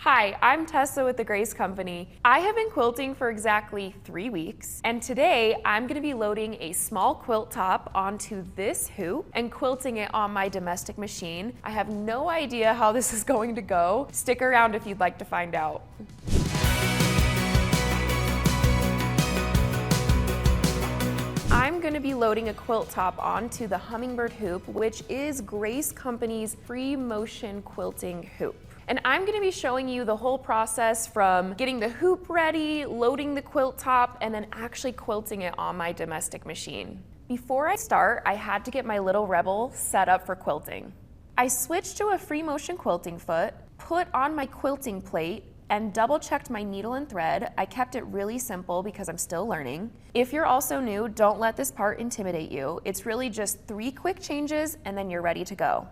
Hi, I'm Tessa with the Grace Company. I have been quilting for exactly 3 weeks, and today I'm going to be loading a small quilt top onto this hoop and quilting it on my domestic machine. I have no idea how this is going to go. Stick around if you'd like to find out. I'm going to be loading a quilt top onto the Hummingbird Hoop, which is Grace Company's freemotion quilting hoop. And I'm going to be showing you the whole process from getting the hoop ready, loading the quilt top, and then actually quilting it on my domestic machine. Before I start, I had to get my little Rebel set up for quilting. I switched to a freemotion quilting foot, put on my quilting plate, and double checked my needle and thread. I kept it really simple because I'm still learning. If you're also new, don't let this part intimidate you. It's really just 3 quick changes and then you're ready to go.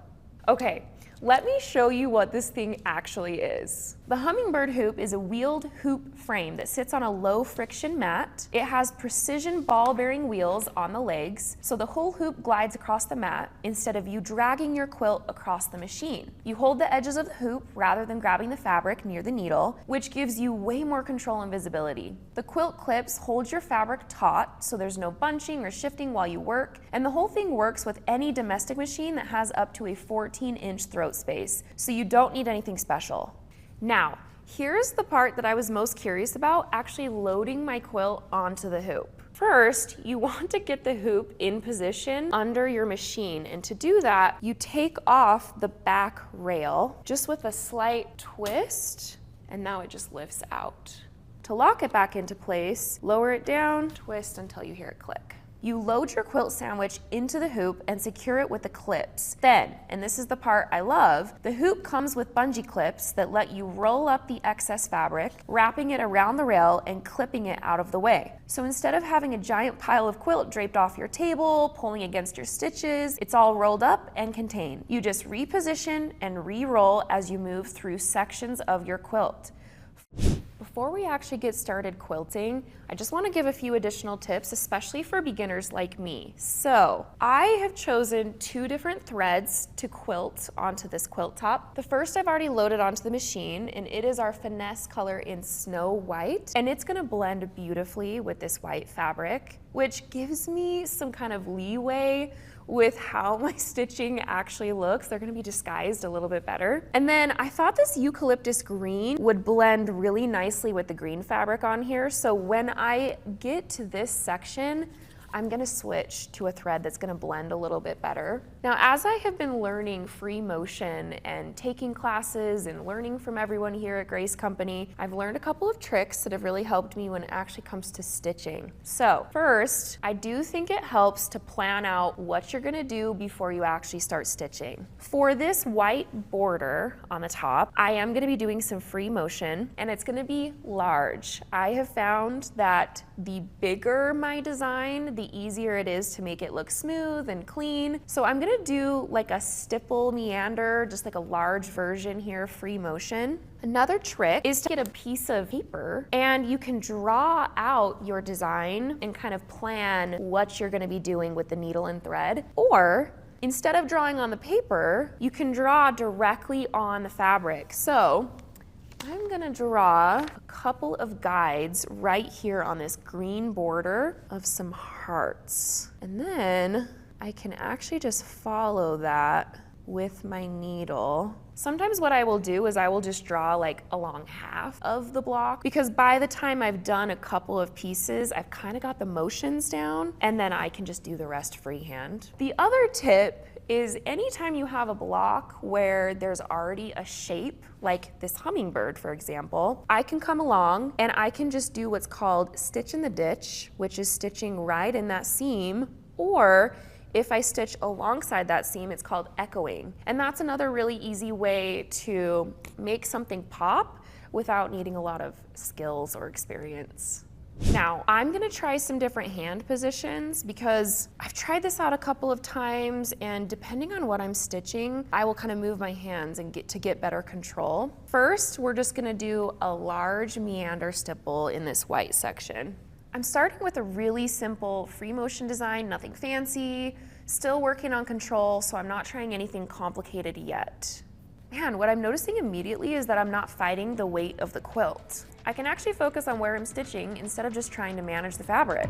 Okay, let me show you what this thing actually is. The Hummingbird Hoop is a wheeled hoop frame that sits on a low friction mat. It has precision ball bearing wheels on the legs, so the whole hoop glides across the mat instead of you dragging your quilt across the machine. You hold the edges of the hoop rather than grabbing the fabric near the needle, which gives you way more control and visibility. The quilt clips hold your fabric taut, so there's no bunching or shifting while you work, and the whole thing works with any domestic machine that has up to a 14-inch throat space, so you don't need anything special. Now, here's the part that I was most curious about, actually loading my quilt onto the hoop. First, you want to get the hoop in position under your machine, and to do that, you take off the back rail just with a slight twist, and now it just lifts out. To lock it back into place, lower it down, twist until you hear it click. You load your quilt sandwich into the hoop and secure it with the clips. Then, and this is the part I love, the hoop comes with bungee clips that let you roll up the excess fabric, wrapping it around the rail and clipping it out of the way. So instead of having a giant pile of quilt draped off your table, pulling against your stitches, it's all rolled up and contained. You just reposition and re-roll as you move through sections of your quilt. Before we actually get started quilting, I just want to give a few additional tips, especially for beginners like me. So, I have chosen 2 different threads to quilt onto this quilt top. The first I've already loaded onto the machine, and it is our finesse color in Snow White, and it's going to blend beautifully with this white fabric, which gives me some kind of leeway with how my stitching actually looks. They're gonna be disguised a little bit better. And then I thought this eucalyptus green would blend really nicely with the green fabric on here. So when I get to this section, I'm gonna switch to a thread that's gonna blend a little bit better. Now, as I have been learning free motion and taking classes and learning from everyone here at Grace Company, I've learned a couple of tricks that have really helped me when it actually comes to stitching. So first, I do think it helps to plan out what you're gonna do before you actually start stitching. For this white border on the top, I am gonna be doing some free motion, and it's gonna be large. I have found that the bigger my design, the easier it is to make it look smooth and clean. So I'm gonna do like a stipple meander, just like a large version here, free motion. Another trick is to get a piece of paper and you can draw out your design and kind of plan what you're gonna be doing with the needle and thread. Or instead of drawing on the paper, you can draw directly on the fabric. So I'm gonna draw a couple of guides right here on this green border of some hearts. And then I can actually just follow that with my needle. Sometimes what I will do is I will just draw like along half of the block, because by the time I've done a couple of pieces, I've kind of got the motions down, and then I can just do the rest freehand. The other tip is anytime you have a block where there's already a shape, like this hummingbird, for example, I can come along and I can just do what's called stitch in the ditch, which is stitching right in that seam, or if I stitch alongside that seam, it's called echoing. And that's another really easy way to make something pop without needing a lot of skills or experience. Now, I'm gonna try some different hand positions because I've tried this out a couple of times, and depending on what I'm stitching, I will kind of move my hands and get better control. First, we're just gonna do a large meander stipple in this white section. I'm starting with a really simple free motion design, nothing fancy, still working on control, so I'm not trying anything complicated yet. Man, what I'm noticing immediately is that I'm not fighting the weight of the quilt. I can actually focus on where I'm stitching instead of just trying to manage the fabric.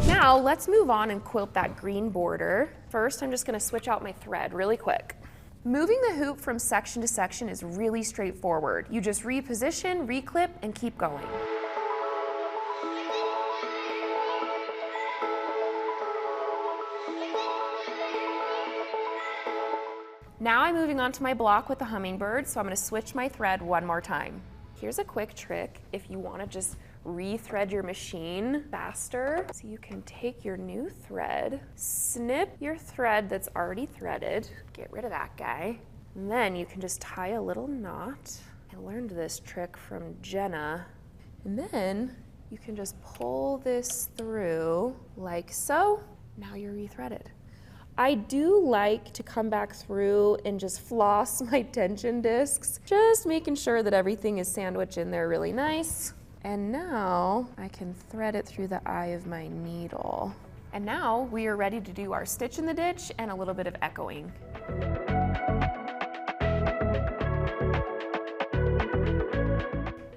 Now let's move on and quilt that green border. First, I'm just gonna switch out my thread really quick. Moving the hoop from section to section is really straightforward. You just reposition, reclip, and keep going. Now I'm moving on to my block with the hummingbird, so I'm gonna switch my thread one more time. Here's a quick trick if you wanna just rethread your machine faster. So you can take your new thread, snip your thread that's already threaded, get rid of that guy, and then you can just tie a little knot. I learned this trick from Jenna. And then you can just pull this through like so. Now you're rethreaded. I do like to come back through and just floss my tension discs, just making sure that everything is sandwiched in there really nice. And now I can thread it through the eye of my needle. And now we are ready to do our stitch in the ditch and a little bit of echoing.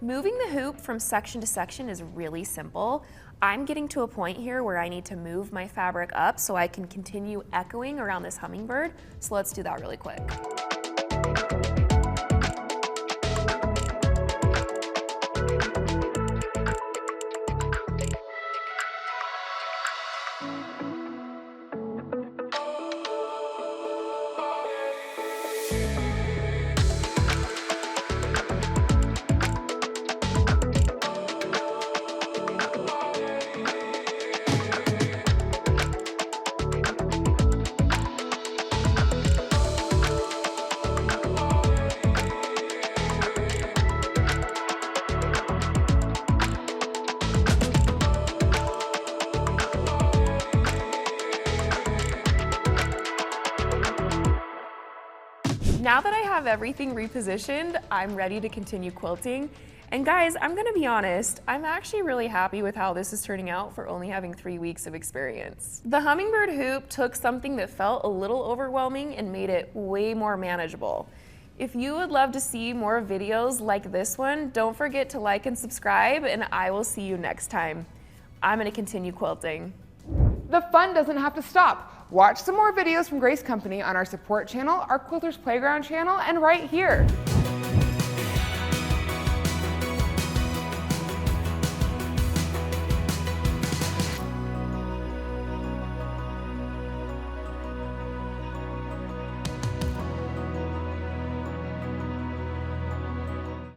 Moving the hoop from section to section is really simple. I'm getting to a point here where I need to move my fabric up so I can continue echoing around this hummingbird. So let's do that really quick. Now that I have everything repositioned, I'm ready to continue quilting. And guys, I'm gonna be honest, I'm actually really happy with how this is turning out for only having 3 weeks of experience. The Hummingbird Hoop took something that felt a little overwhelming and made it way more manageable. If you would love to see more videos like this one, don't forget to like and subscribe, and I will see you next time. I'm gonna continue quilting. The fun doesn't have to stop. Watch some more videos from Grace Company on our support channel, our Quilters Playground channel, and right here.